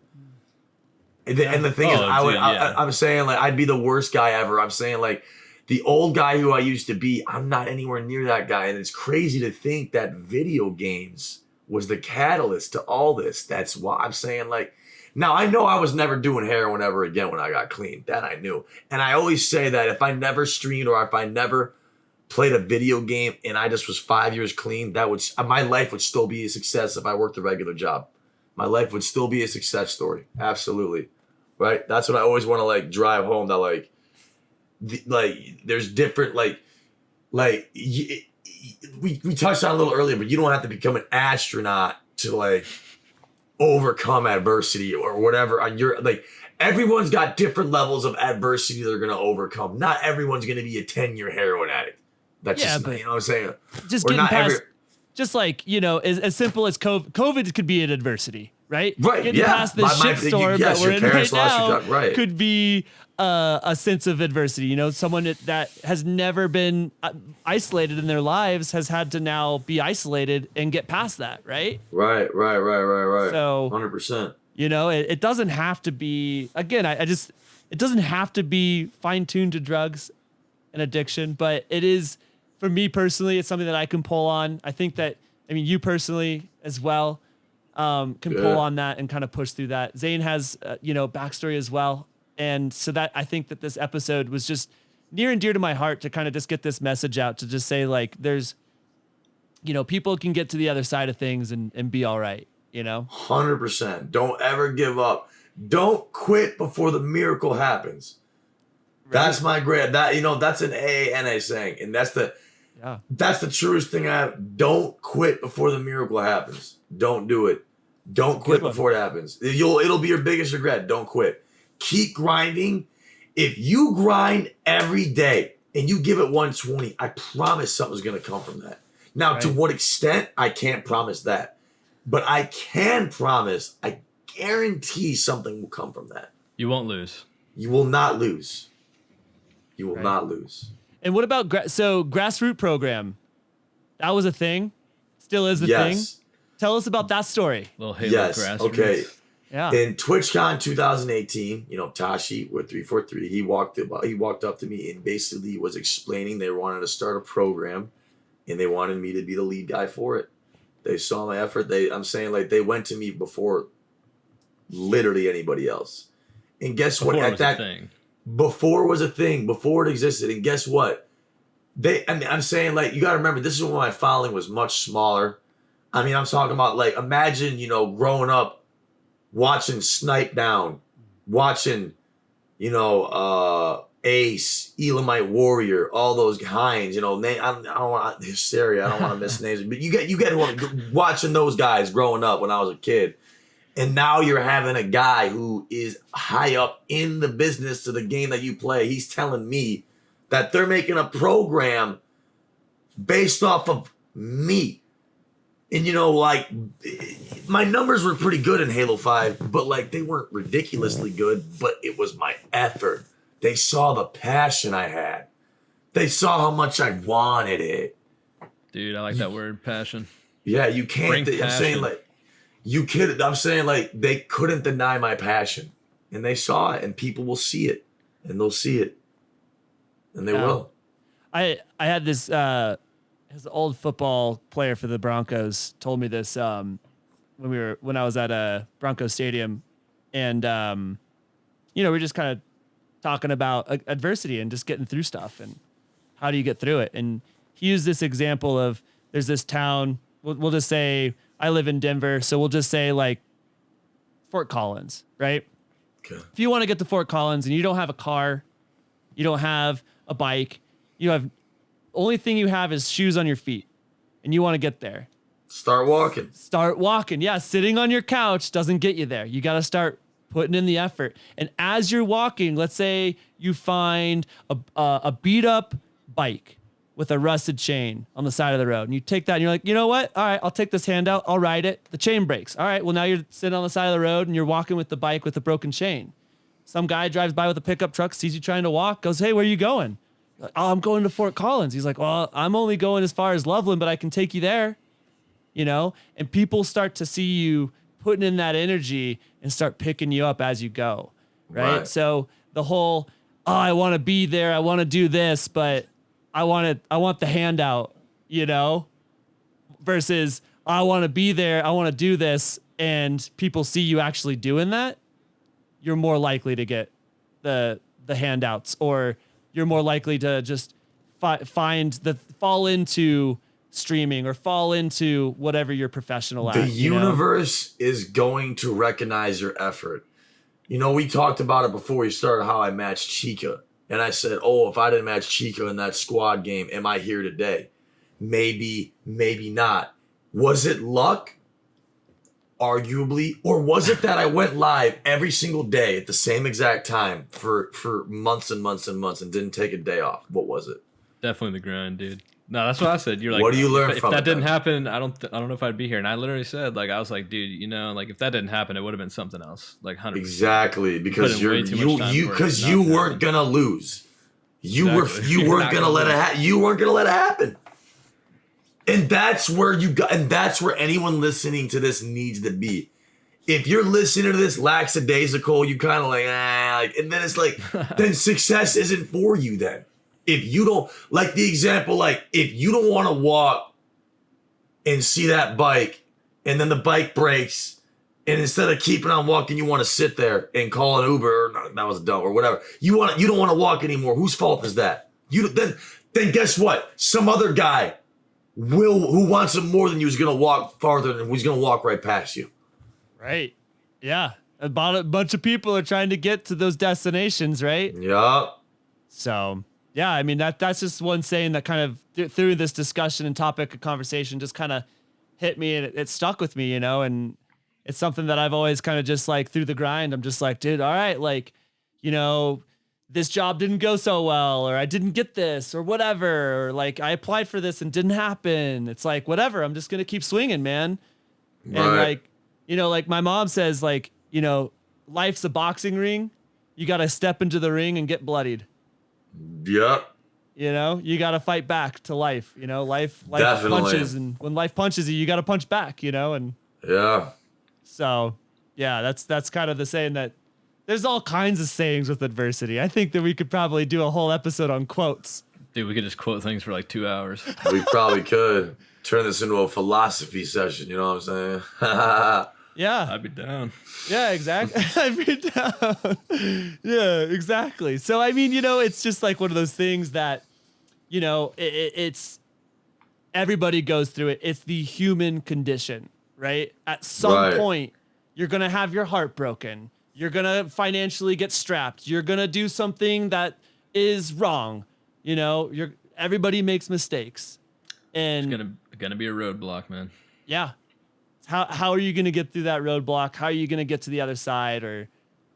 And the thing is, I'm saying like I'd be the worst guy ever. I'm saying like the old guy who I used to be, I'm not anywhere near that guy. And it's crazy to think that video games was the catalyst to all this. That's why I'm saying like, now I know I was never doing heroin ever again when I got clean. That I knew. And I always say that if I never streamed or if I never played a video game and I just was 5 years clean, my life would still be a success if I worked a regular job. My life would still be a success story. Absolutely. Right? That's what I always want to like drive home, that like there's different we touched on it a little earlier, but you don't have to become an astronaut to like overcome adversity or whatever on your like everyone's got different levels of adversity they're going to overcome. Not everyone's going to be a 10-year heroin addict. That's just, you know what I'm saying? Just getting past, just like, you know, as simple as COVID could be an adversity, right? Right, getting past this shitstorm that we're in right now could be a sense of adversity. You know, someone that has never been isolated in their lives has had to now be isolated and get past that, right? Right. So 100%. You know, it doesn't have to be, again, it doesn't have to be fine-tuned to drugs and addiction, but it is, for me personally, it's something that I can pull on. I think that, I mean, you personally as well can pull on that and kind of push through that. Zane has, backstory as well. And so that, I think that this episode was just near and dear to my heart to kind of just get this message out, to just say like, there's, people can get to the other side of things and be all right, 100%. Don't ever give up. Don't quit before the miracle happens. Right. That's my great, that's an AANA saying. And that's the truest thing I have. Don't quit before the miracle happens. Don't do it. Don't quit before it happens. It'll be your biggest regret. Don't quit. Keep grinding. If you grind every day and you give it 120, I promise something's going to come from that. Now, to what extent, I can't promise that. But I can promise, I guarantee something will come from that. You won't lose. You will not lose. You will not lose. And what about, grassroots program? That was a thing? Still is a thing? Tell us about that story. Little Halo grassroots. Okay. Yeah. In TwitchCon 2018, Tashi with 343, he walked up to me and basically was explaining they wanted to start a program and they wanted me to be the lead guy for it. They saw my effort. I'm saying like they went to me before literally anybody else. And guess what? Before it was a thing. Before it was a thing, before it existed. And guess what? I'm saying, like, you got to remember, this is when my following was much smaller. I mean, I'm talking about, like, imagine, growing up watching Snipe Down, watching, Ace, Elamite Warrior, all those Hines, I don't want Hysteria, I don't want to miss names, but you get watching those guys growing up when I was a kid. And now you're having a guy who is high up in the business of the game that you play. He's telling me that they're making a program based off of me. And, like, my numbers were pretty good in Halo 5, but, like, they weren't ridiculously good, but it was my effort. They saw the passion I had. They saw how much I wanted it. Dude, I like that word, passion. Yeah, you can't. I'm saying, like, I'm saying, like, they couldn't deny my passion. And they saw it, and people will see it. And they'll see it. And they will. I had this his old football player for the Broncos told me this when I was at a Broncos stadium, and we're just kind of talking about adversity and just getting through stuff and how do you get through it. And he used this example of there's this town. We'll just say I live in Denver, so we'll just say like Fort Collins, right? Okay. If you want to get to Fort Collins and you don't have a car, you don't have a bike, only thing you have is shoes on your feet, and you want to get there. Start walking. Yeah, sitting on your couch doesn't get you there. You got to start putting in the effort. And as you're walking, let's say you find a beat up bike with a rusted chain on the side of the road, and you take that and you're like, you know what? All right, I'll take this handout. I'll ride it. The chain breaks. All right, well, now you're sitting on the side of the road and you're walking with the bike with a broken chain. Some guy drives by with a pickup truck, sees you trying to walk, goes, hey, where are you going? Like, oh, I'm going to Fort Collins. He's like, well, I'm only going as far as Loveland, but I can take you there, and people start to see you putting in that energy and start picking you up as you go. Right. So the whole, I want to be there. I want to do this, but I want the handout, versus I want to be there. I want to do this. And people see you actually doing that. You're more likely to get the handouts, or you're more likely to just fall into streaming or fall into whatever you're professional at. The universe is going to recognize your effort. We talked about it before we started, how I matched Chica. And I said, oh, if I didn't match Chica in that squad game, am I here today? Maybe, maybe not. Was it luck? Arguably. Or was it that I went live every single day at the same exact time for months and months and months and didn't take a day off? What was it? Definitely the grind, dude. No, that's what I said. You're like, what do you learn if from that it, didn't then? happen, I don't know if I'd be here. And I literally said, like, I was like, dude, like if that didn't happen, it would have been something else. Like 100%. Exactly, because you you weren't gonna lose. You weren't gonna let it happen. And that's where that's where anyone listening to this needs to be. If you're listening to this lackadaisical, you kind of and then it's like, then success isn't for you then. If you don't, like the example, like if you don't want to walk and see that bike and then the bike breaks, and instead of keeping on walking, you want to sit there and call an Uber, or no, that was dumb, or whatever. You don't want to walk anymore. Whose fault is that? Then guess what? Some other guy who wants it more than you is going to walk farther, and who's going to walk right past you. Right. Yeah. About a bunch of people are trying to get to those destinations, right? Yeah. So, yeah, I mean, that's just one saying that kind of through this discussion and topic of conversation just kind of hit me, and it stuck with me, and it's something that I've always kind of just like through the grind. I'm just like, dude, all right, like, this job didn't go so well, or I didn't get this or whatever, or like I applied for this and didn't happen. It's like, whatever, I'm just going to keep swinging, man. Right. And like, like my mom says, like, life's a boxing ring. You got to step into the ring and get bloodied. Yep. You got to fight back to life. Life Definitely. punches, and when life punches you, you got to punch back. And yeah. So yeah, that's kind of the saying that there's all kinds of sayings with adversity. I think that we could probably do a whole episode on quotes. Dude, we could just quote things for like 2 hours. We probably could turn this into a philosophy session. You know what I'm saying? Yeah. I'd be down. Yeah, exactly. I'd be down. Yeah, exactly. So, I mean, it's just like one of those things that, it's everybody goes through it. It's the human condition, right? At some Right. point, you're going to have your heart broken. You're going to financially get strapped. You're going to do something that is wrong. Everybody makes mistakes. And It's gonna be a roadblock, man. yeah. How are you going to get through that roadblock? How are you going to get to the other side, or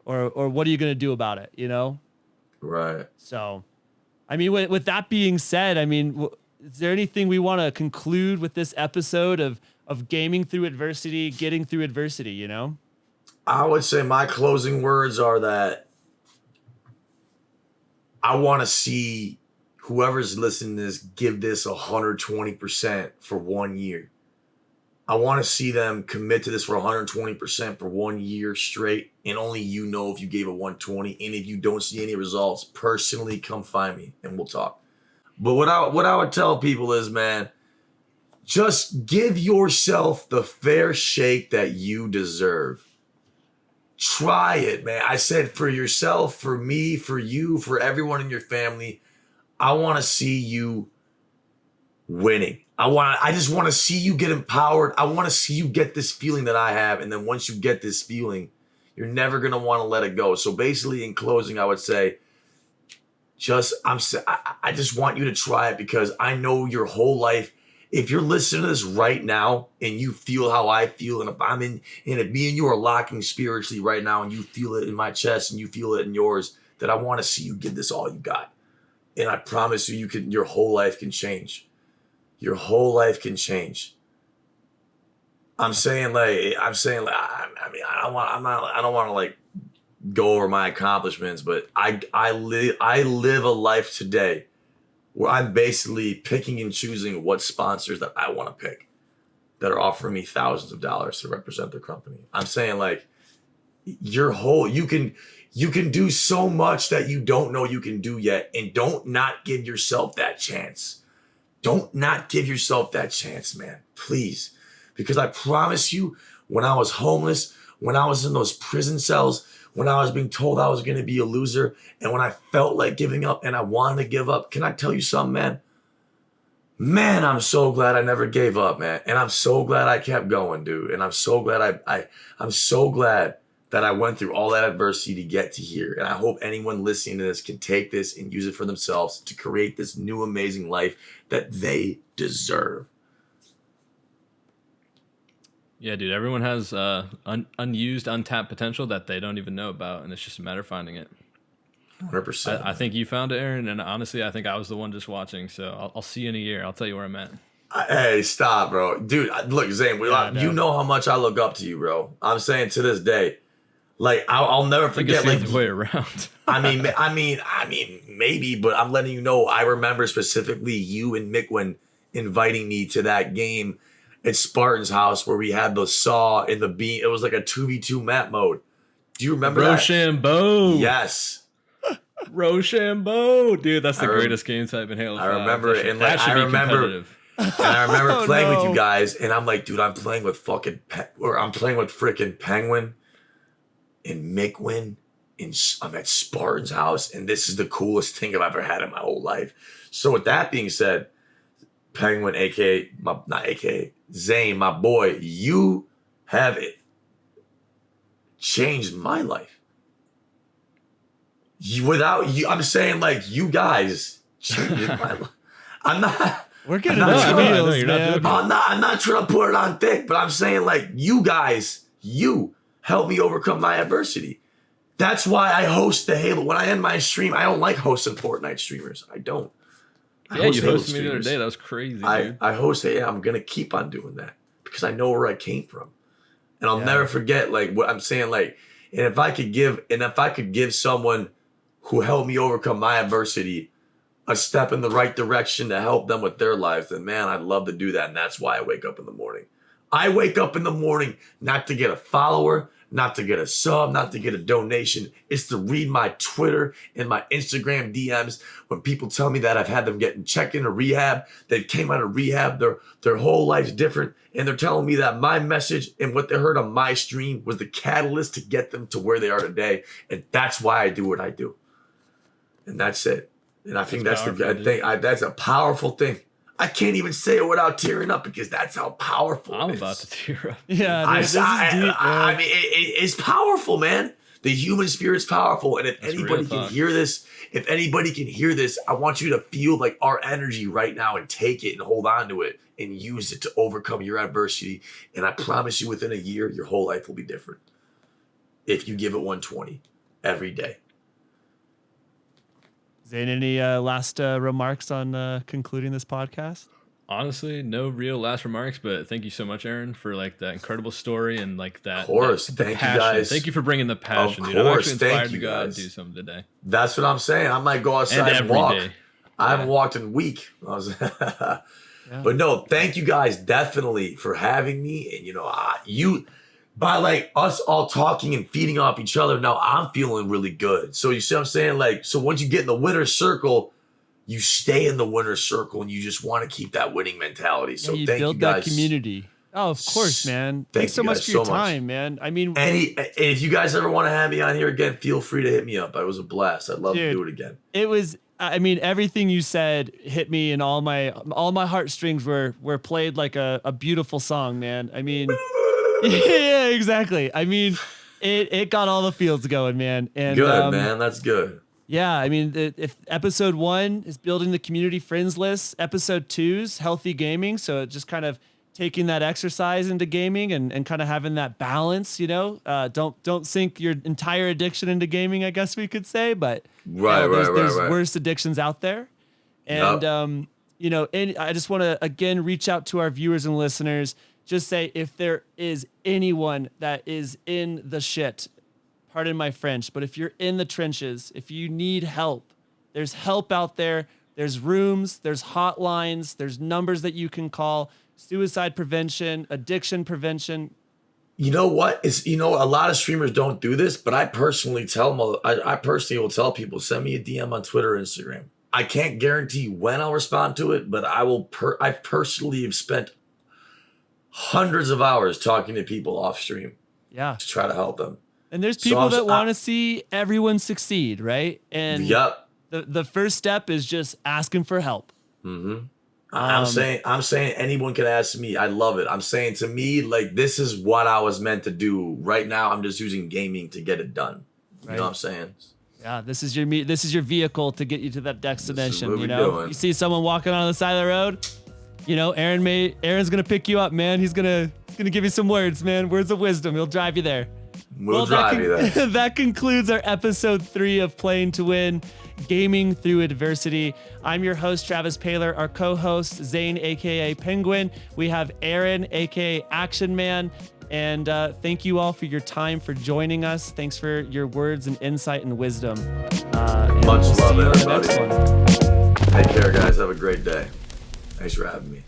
what are you going to do about it? Right. So, I mean, with that being said, I mean, is there anything we want to conclude with this episode of gaming through adversity, getting through adversity? I would say my closing words are that I want to see whoever's listening to this give this 120% for 1 year. I want to see them commit to this for 120% for 1 year straight. And only you know if you gave a 120. And if you don't see any results, personally come find me and we'll talk. But what I would tell people is, man, just give yourself the fair shake that you deserve. Try it, man. I said for yourself, for me, for you, for everyone in your family. I want to see you winning. I just want to see you get empowered. I want to see you get this feeling that I have. And then once you get this feeling, you're never going to want to let it go. So basically in closing, I would say, I just want you to try it because I know your whole life. If you're listening to this right now and you feel how I feel, and if me and you are locking spiritually right now and you feel it in my chest and you feel it in yours, that I want to see you give this all you got. And I promise you, your whole life can change. Your whole life can change. I don't want to like go over my accomplishments, but I live a life today where I'm basically picking and choosing what sponsors that I want to pick that are offering me thousands of dollars to represent their company. I'm saying like you can do so much that you don't know you can do yet, and don't not give yourself that chance. Don't not give yourself that chance, man. Please. Because I promise you, when I was homeless, when I was in those prison cells, when I was being told I was going to be a loser, and when I felt like giving up and I wanted to give up, can I tell you something, man? Man, I'm so glad I never gave up, man. And I'm so glad I kept going, dude. And I'm so glad I'm so glad that I went through all that adversity to get to here. And I hope anyone listening to this can take this and use it for themselves to create this new amazing life that they deserve. Yeah, dude, everyone has unused, untapped potential that they don't even know about, and it's just a matter of finding it. 100%. I think you found it, Aaron, and honestly, I think I was the one just watching, so I'll see you in a year. I'll tell you where I'm at. Hey, stop, bro. Dude, look, Zane, you know how much I look up to you, bro. I'm saying to this day, like, I'll never forget, like, the way around. I mean, maybe, but I'm letting you know, I remember specifically you and Mickwin inviting me to that game at Spartan's house where we had the saw and the beam. It was like a 2v2 map mode. Do you remember that? Rochambeau. Yes. Rochambeau. Dude, that's the greatest game type in Halo 5. I remember it. And like, I remember playing with you guys, and I'm like, dude, I'm playing with freaking Penguin and Mickwin. I'm at Spartan's house, and this is the coolest thing I've ever had in my whole life. So with that being said, Penguin, Zane, my boy, you have it changed my life. Without you, I'm saying like you guys changed my life. I'm not. We're getting feels, man. I'm not trying to put it on thick, but I'm saying like you guys, you helped me overcome my adversity. That's why I host the Halo. When I end my stream, I don't like hosting Fortnite streamers. I don't. Yeah, you hosted me the other day. That was crazy, dude. I host it. Yeah, I'm going to keep on doing that because I know where I came from. And I'll never forget like what I'm saying. Like, and if I could give someone who helped me overcome my adversity a step in the right direction to help them with their lives, then man, I'd love to do that. And that's why I wake up in the morning. I wake up in the morning not to get a follower, not to get a sub, not to get a donation. It's to read my Twitter and my Instagram DMs when people tell me that I've had them getting checked into rehab. They've came out of rehab. Their whole life's different. And they're telling me that my message and what they heard on my stream was the catalyst to get them to where they are today. And that's why I do what I do. And that's it. And I think that's the good thing. That's a powerful thing. I can't even say it without tearing up because that's how powerful I'm it is. about to tear up. Yeah, dude, this is deep, I mean, it's powerful, man. The human spirit's powerful. And if That's anybody real can talk. hear this, I want you to feel like our energy right now and take it and hold on to it and use it to overcome your adversity. And I promise you, within a year, your whole life will be different. If you give it 120 every day. Zane, any last remarks on concluding this podcast? Honestly, no real last remarks, but thank you so much, Aaron, for like that incredible story and like that. Of course. the Thank you, passion. guys. Thank you for bringing the passion, Of dude. I'm course. actually Thank inspired to you, go out and guys. do something today. That's what I'm saying. I might go outside and every walk. day. I haven't walked in a week. But no, thank you guys definitely for having me. And, you know, by like us all talking and feeding off each other, now I'm feeling really good. So you see what I'm saying? Like, so once you get in the winner's circle, you stay in the winner's circle and you just want to keep that winning mentality. So you thank you build guys. that community. Oh, of course, man. Thanks so you much guys for your so much. time, man. I mean, If you guys ever want to have me on here again, feel free to hit me up. It was a blast. I'd love to do it again. it was. I mean, everything you said hit me, and all my heartstrings were played like a beautiful song, man. I mean, yeah, exactly. I mean, it got all the feels going, man. And Good, man. That's good. Yeah, I mean, if episode 1 is building the community friends list, episode 2's healthy gaming. So just kind of taking that exercise into gaming and kind of having that balance, you know, don't sink your entire addiction into gaming, I guess we could say, but there's worse addictions out there. And, you know, and I just want to, again, reach out to our viewers and listeners, just say, if there is anyone that is in the shit, pardon my French, but if you're in the trenches, if you need help, there's help out there. There's rooms, there's hotlines, there's numbers that you can call. Suicide prevention, addiction prevention. You know what? A lot of streamers don't do this, but I personally I personally will tell people, send me a DM on Twitter or Instagram. I can't guarantee when I'll respond to it, but I personally have spent hundreds of hours talking to people off stream. Yeah. To try to help them. And there's people that want to see everyone succeed, right? And the first step is just asking for help. Mm-hmm. I'm saying anyone can ask me. I love it. I'm saying, to me, like, this is what I was meant to do. Right now, I'm just using gaming to get it done. You know what I'm saying? Yeah, this is your vehicle to get you to that destination. What you know, you see someone walking on the side of the road, you know, Aaron's gonna pick you up, man. He's gonna give you some words, man. Words of wisdom. He'll drive you there. We'll drive you there. That concludes our episode 3 of Playing to Win, Gaming Through Adversity. I'm your host, Travis Paylor, our co-host, Zane, aka Penguin. We have Aaron, aka Action Man. And thank you all for your time, for joining us. Thanks for your words and insight and wisdom. Much love, everybody. Take care, guys. Have a great day. Thanks for having me.